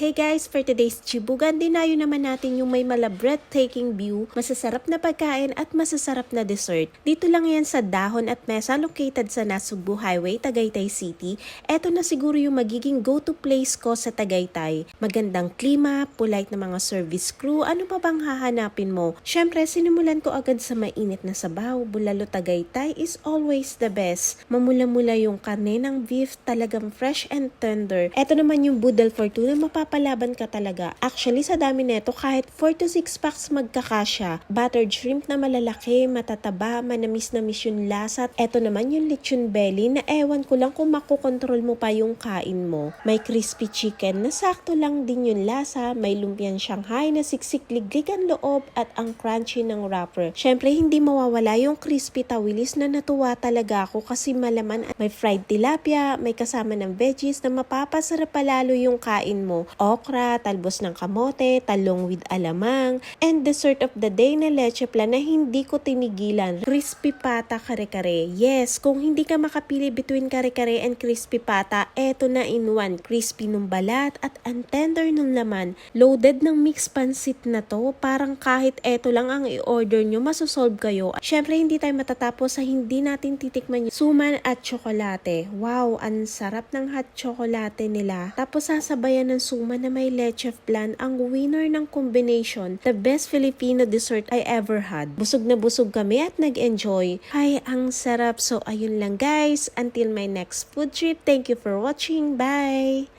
Hey guys, for today's Chibugan, dinayo naman natin yung may breathtaking view, masasarap na pagkain at masasarap na dessert. Dito lang yan sa Dahon at Mesa located sa Nasugbu Highway, Tagaytay City. Eto na siguro yung magiging go-to place ko sa Tagaytay. Magandang klima, polite na mga service crew, ano pa bang hahanapin mo? Syempre, sinimulan ko agad sa mainit na sabaw. Bulalo Tagaytay is always the best. Mamula-mula yung karne ng beef, talagang fresh and tender. Eto naman yung budal for two na mapapalaban ka talaga. Actually, sa dami neto, kahit 4 to 6 packs magkakasya. Buttered shrimp na malalaki, matataba, manamis-namis yung lasa. At eto naman yung lechon belly na ewan ko lang kung makokontrol mo pa yung kain mo. May crispy chicken na sakto lang din yung lasa. May lumpiang Shanghai na siksik-liglig ang loob at ang crunchy ng wrapper. Syempre, hindi mawawala yung crispy tawilis na natuwa talaga ako kasi malaman. May fried tilapia, may kasama ng veggies na mapapasarap palalo yung kain mo. Okra, talbos ng kamote, talong with alamang, and dessert of the day na leche plan na hindi ko tinigilan. Crispy pata kare-kare. Yes, kung hindi ka makapili between kare-kare and crispy pata, eto na in one. Crispy nung balat at ang tender nung laman. Loaded ng mixed pansit na to. Parang kahit eto lang ang i-order nyo, masosolve kayo. Syempre, hindi tayo matatapos sa hindi natin titikman yung suman at tsokolate. Wow, ang sarap ng hot chocolate nila. Tapos sasabayan ng suman na may leche flan, ang winner ng combination. The best Filipino dessert I ever had. Busog na busog kami at nag-enjoy. Ay, ang sarap. So, ayun lang guys. Until my next food trip. Thank you for watching. Bye!